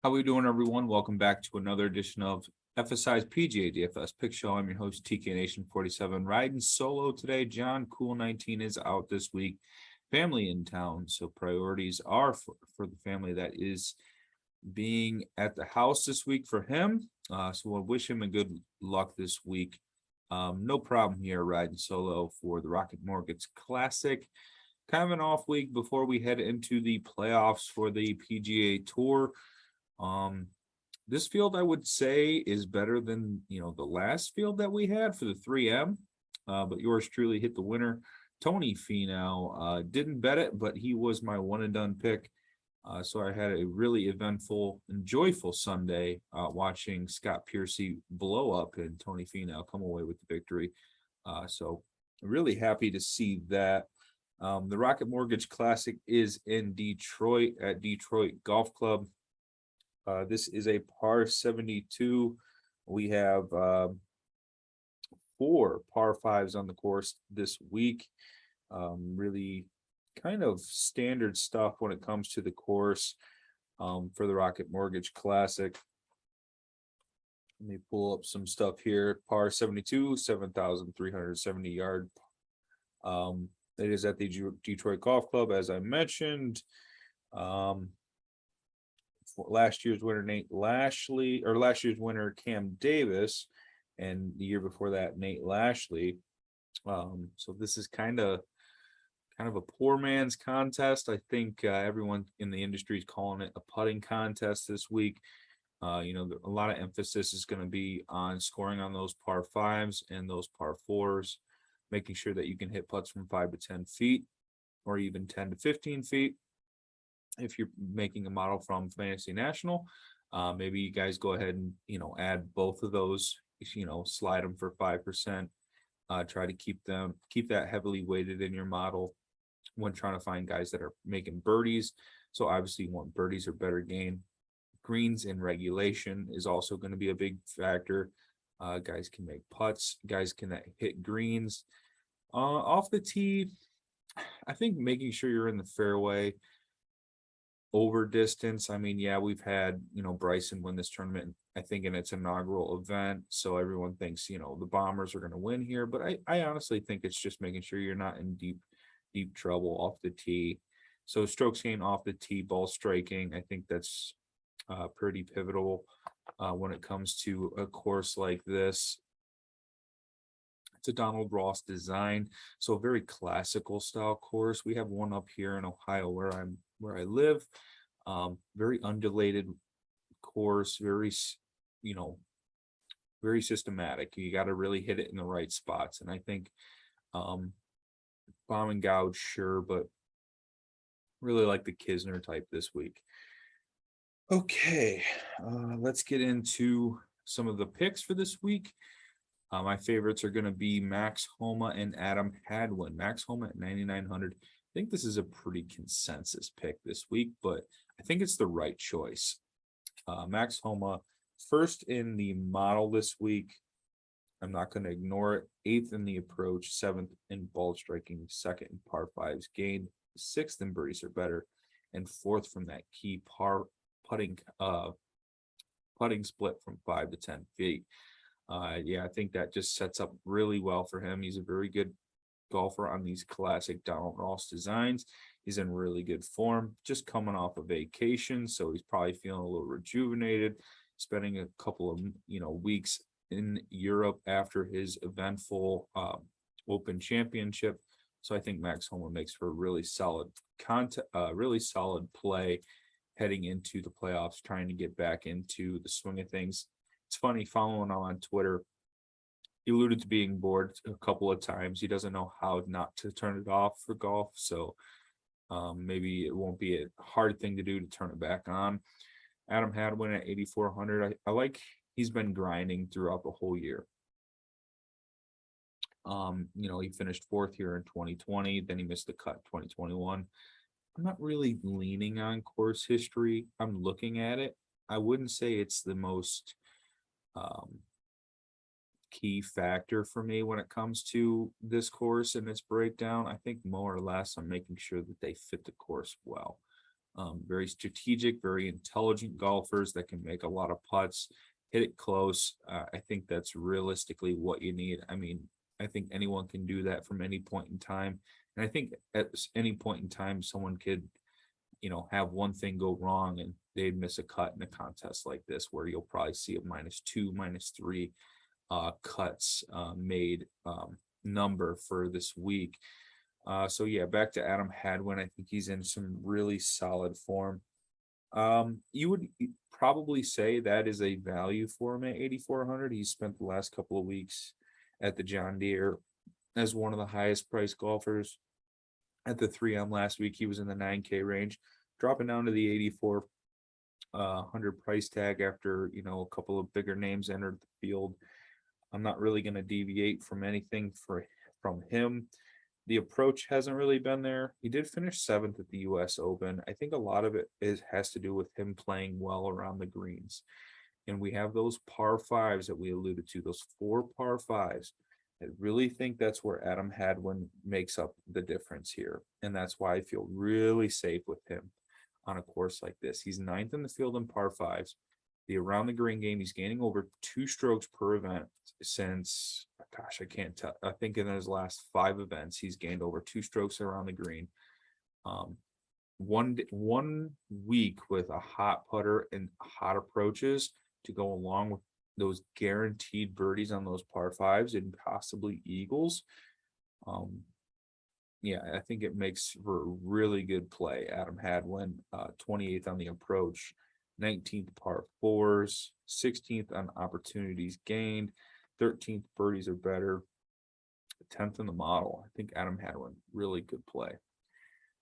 How we doing, everyone? Welcome back to another edition of FSI's PGA DFS Pick Show. I'm your host, TK Nation 47, riding solo today. John Cool 19 is out this week. Family in town, so priorities are for the family that is being at the house this week for him. So we'll wish him a good luck this week. No problem here riding solo for the Rocket Mortgage Classic. Kind of an off week before we head into the playoffs for the PGA Tour. This field I would say is better than the last field that we had for the 3M, but yours truly hit the winner. Tony Finau didn't bet it, but he was my one and done pick. So I had a really eventful and joyful Sunday watching Scott Piercy blow up and Tony Finau come away with the victory. So really happy to see that. The Rocket Mortgage Classic is in Detroit at Detroit Golf Club. This is a par 72. We have 4 par 5s on the course this week. Really kind of standard stuff when it comes to the course for the Rocket Mortgage Classic. Let me pull up some stuff here. Par 72, 7,370 yard. It is at the Detroit Golf Club, as I mentioned. Last year's winner Nate Lashley, or last year's winner Cam Davis, and the year before that Nate Lashley. So this is kind of a poor man's contest. I think everyone in the industry is calling it a putting contest this week. A lot of emphasis is going to be on scoring on those par 5s and those par 4s, making sure that you can hit putts from 5 to 10 feet or even 10 to 15 feet. If you're making a model from Fantasy National, maybe you guys go ahead and add both of those, slide them for 5%. Try to keep that heavily weighted in your model when trying to find guys that are making birdies. So obviously you want birdies or better gain. Greens in regulation is also going to be a big factor. Guys can make putts, guys can hit greens. Off the tee, I think making sure you're in the fairway. Over distance, I mean, yeah, we've had Bryson win this tournament, I think, in its inaugural event, so everyone thinks the Bombers are going to win here, but I honestly think it's just making sure you're not in deep trouble off the tee. So strokes gained off the tee, ball striking, I think that's pretty pivotal when it comes to a course like this. It's a Donald Ross design, so a very classical style course. We have one up here in Ohio where I live. Very undulated course, very systematic. You got to really hit it in the right spots. And I think bomb and gouge, sure, but really like the Kisner type this week. Okay, let's get into some of the picks for this week. My favorites are going to be Max Homa and Adam Hadwin. Max Homa at 9,900. I think this is a pretty consensus pick this week, but I think it's the right choice. Max Homa, first in the model this week. I'm not going to ignore it. 8th in the approach, 7th in ball striking, 2nd in par 5s gained, 6th in birdies or better, and 4th from that key par putting split from 5 to 10 feet. I think that just sets up really well for him. He's a very good golfer on these classic Donald Ross designs. He's in really good form, just coming off a vacation, so he's probably feeling a little rejuvenated, spending a couple of weeks in Europe after his eventful Open Championship. So I think Max Homa makes for a really solid play heading into the playoffs, trying to get back into the swing of things. It's funny, following him on Twitter, he alluded to being bored a couple of times. He doesn't know how not to turn it off for golf, so maybe it won't be a hard thing to do to turn it back on. Adam Hadwin at 8,400. I like he's been grinding throughout the whole year. He finished 4th here in 2020, then he missed the cut in 2021. I'm not really leaning on course history. I'm looking at it. I wouldn't say it's the most key factor for me when it comes to this course and its breakdown. I think more or less I'm making sure that they fit the course well. Very strategic, very intelligent golfers that can make a lot of putts, hit it close. I think that's realistically what you need. I mean, I think anyone can do that from any point in time. And I think at any point in time, someone could, have one thing go wrong and they'd miss a cut in a contest like this, where you'll probably see a -2, -3 cuts made number for this week. So yeah, back to Adam Hadwin. I think he's in some really solid form. You would probably say that is a value for him at 8,400. He spent the last couple of weeks at the John Deere as one of the highest priced golfers. At the 3M last week, he was in the 9K range, dropping down to the 8,400 price tag after a couple of bigger names entered the field. I'm not really going to deviate from anything from him. The approach hasn't really been there. He did finish 7th at the US Open. I think a lot of it has to do with him playing well around the greens. And we have those par fives that we alluded to, those 4 par fives. I really think that's where Adam Hadwin makes up the difference here. And that's why I feel really safe with him on a course like this. He's 9th in the field in par fives. The around the green game, he's gaining over 2 strokes per event since, I can't tell. I think in his last 5 events, he's gained over 2 strokes around the green. One week with a hot putter and hot approaches to go along with those guaranteed birdies on those par fives and possibly eagles. Yeah, I think it makes for a really good play. Adam Hadwin, 28th on the approach, 19th par fours, 16th on opportunities gained, 13th birdies or better, 10th in the model. I think Adam Hadwin, really good play.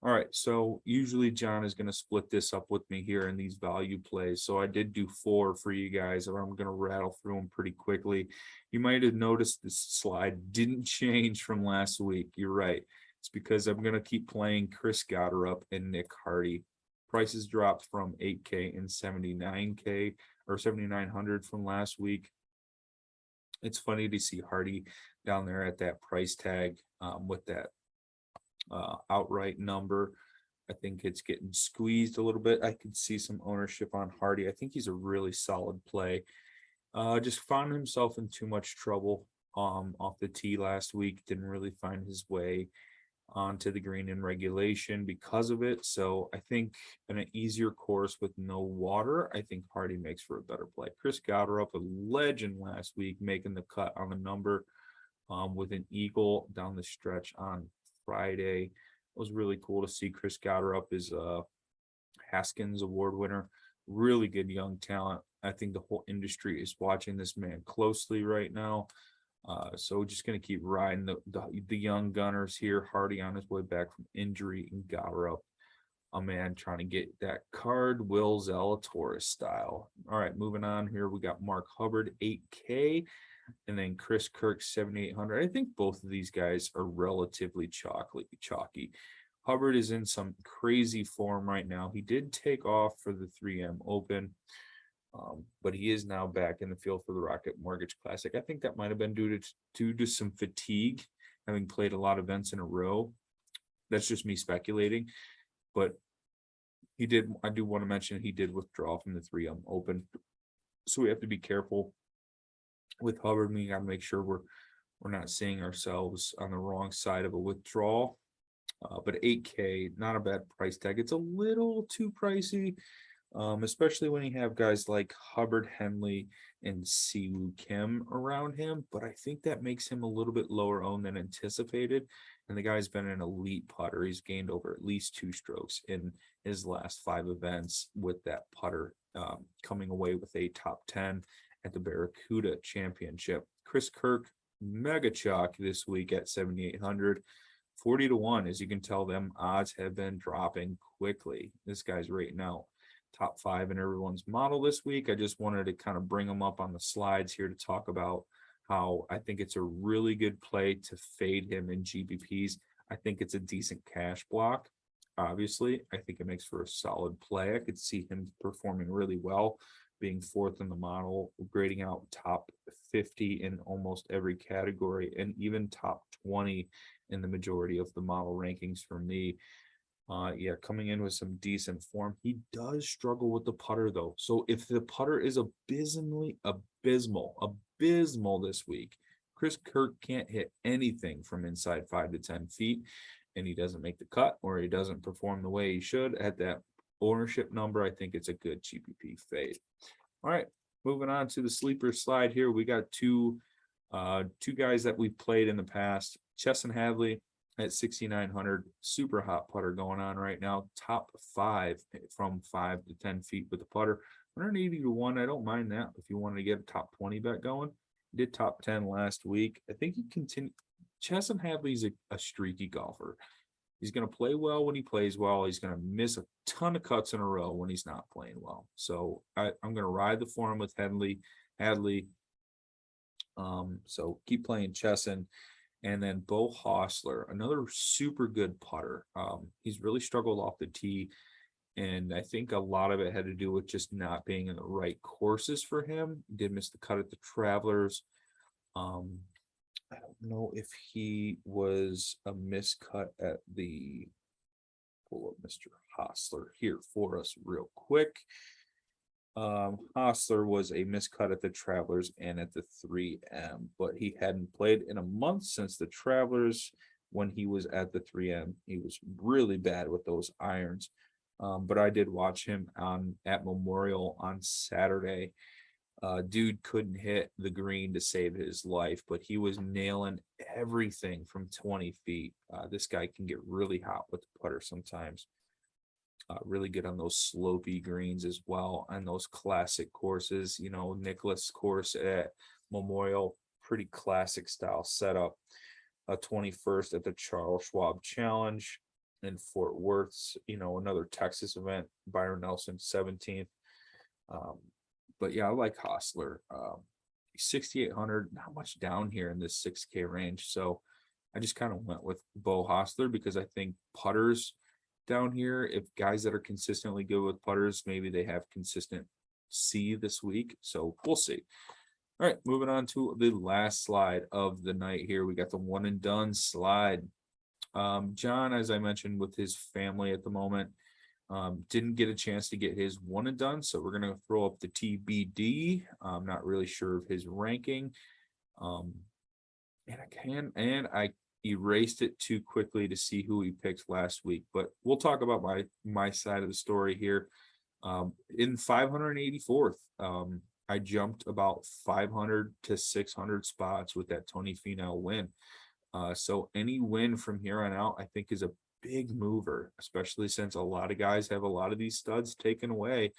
All right, so usually John is going to split this up with me here in these value plays. So I did do 4 for you guys, and I'm going to rattle through them pretty quickly. You might have noticed this slide didn't change from last week. You're right. It's because I'm going to keep playing Chris Gotterup and Nick Hardy. Prices dropped from 8K and 79K or 7,900 from last week. It's funny to see Hardy down there at that price tag with that outright number. I think it's getting squeezed a little bit. I could see some ownership on Hardy. I think he's a really solid play. Just found himself in too much trouble off the tee last week. Didn't really find his way onto the green in regulation because of it. So I think in an easier course with no water, I think Hardy makes for a better play. Chris Gotterup, a legend last week, making the cut on the number with an eagle down the stretch on Friday. It was really cool to see. Chris Gotterup is a Haskins Award winner. Really good young talent. I think the whole industry is watching this man closely right now. So just going to keep riding the young gunners here. Hardy on his way back from injury, and Gotterup, a man trying to get that card, Will Zalatoris style. All right, moving on here. We got Mark Hubbard, 8K, and then Chris Kirk, 7,800. I think both of these guys are relatively chalky. Hubbard is in some crazy form right now. He did take off for the 3M Open. But he is now back in the field for the Rocket Mortgage Classic. I think that might have been due to some fatigue, having played a lot of events in a row. That's just me speculating. But I do want to mention he did withdraw from the 3M Open. So we have to be careful with Hubbard. We got to make sure we're not seeing ourselves on the wrong side of a withdrawal. But 8K, not a bad price tag. It's a little too pricey. Especially when you have guys like Hubbard, Henley, and Siwoo Kim around him. But I think that makes him a little bit lower owned than anticipated. And the guy's been an elite putter. He's gained over at least 2 strokes in his last 5 events with that putter, coming away with a top 10 at the Barracuda Championship. Chris Kirk, mega chalk this week at 7,800. 40-1. As you can tell, them odds have been dropping quickly. This guy's rating out top 5 in everyone's model this week. I just wanted to kind of bring them up on the slides here to talk about how I think it's a really good play to fade him in GPPs. I think it's a decent cash block. Obviously, I think it makes for a solid play. I could see him performing really well, being 4th in the model, grading out top 50 in almost every category, and even top 20 in the majority of the model rankings for me. Yeah, coming in with some decent form. He does struggle with the putter though. So if the putter is abysmal this week, Chris Kirk can't hit anything from inside 5 to 10 feet, and he doesn't make the cut or he doesn't perform the way he should at that ownership number. I think it's a good GPP fade. All right, moving on to the sleeper slide here. We got two guys that we played in the past. Chesson Hadley at 6,900, super hot putter going on right now. Top 5 from 5 to 10 feet with the putter. 180 to 1. I don't mind that if you wanted to get a top 20 bet going. He did top 10 last week. I think he continued. Chesson Hadley's a streaky golfer. He's going to play well when he plays well. He's going to miss a ton of cuts in a row when he's not playing well. So I'm going to ride the form with Hadley. So keep playing Chesson. And then Bo Hostler, another super good putter. He's really struggled off the tee. And I think a lot of it had to do with just not being in the right courses for him. He did miss the cut at the Travelers. I don't know if he was a miscut at the, pull up Mr. Hostler here for us real quick. Hostler was a miscut at the Travelers and at the 3M, but he hadn't played in a month since the Travelers. When he was at the 3M, he was really bad with those irons. But I did watch him at Memorial on Saturday. Dude couldn't hit the green to save his life, but he was nailing everything from 20 feet. This guy can get really hot with the putter sometimes. Really good on those slopey greens as well, and those classic courses. You know, Nicholas course at Memorial, pretty classic style setup. 21st at the Charles Schwab Challenge in Fort Worth. You know, another Texas event. Byron Nelson 17th. But yeah, I like Hostler. 6,800, not much down here in this 6K range. So I just kind of went with Bo Hostler because I think putters down here, if guys that are consistently good with putters, maybe they have consistent C this week. So we'll see. All right, moving on to the last slide of the night here. We got the one and done slide. John, as I mentioned, with his family at the moment, didn't get a chance to get his one and done, so we're going to throw up the TBD. I'm not really sure of his ranking. And I erased it too quickly to see who he picked last week, but we'll talk about my side of the story here. In 584th, I jumped about 500 to 600 spots with that Tony Finau win. So any win from here on out, I think, is a big mover, especially since a lot of guys have a lot of these studs taken away,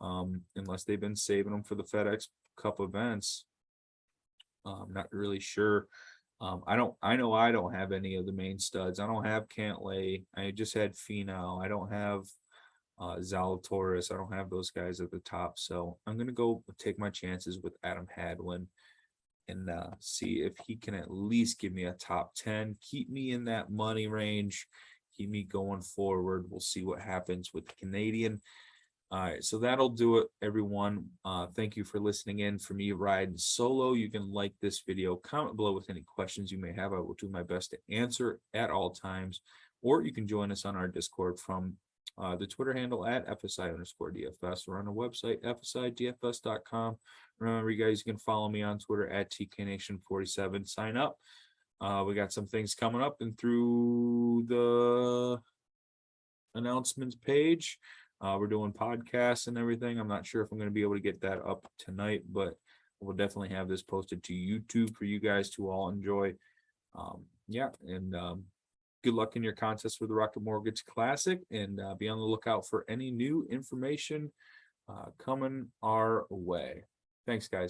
unless they've been saving them for the FedEx Cup events. I'm not really sure. I know I don't have any of the main studs. I don't have Cantlay. I just had Finau. I don't have Zalatoris. I don't have those guys at the top. So I'm gonna go take my chances with Adam Hadwin and see if he can at least give me a top 10, keep me in that money range, keep me going forward. We'll see what happens with the Canadian. All right, so that'll do it, everyone. Thank you for listening in. For me riding solo, you can like this video, comment below with any questions you may have. I will do my best to answer at all times, or you can join us on our Discord from the Twitter handle at FSI_DFS or on our website, FSIDFS.com. Remember, you guys, you can follow me on Twitter at TKNation47. Sign up. We got some things coming up and through the announcements page. We're doing podcasts and everything. I'm not sure if I'm going to be able to get that up tonight, but we'll definitely have this posted to YouTube for you guys to all enjoy. Good luck in your contest for the Rocket Mortgage Classic, and be on the lookout for any new information coming our way. Thanks, guys.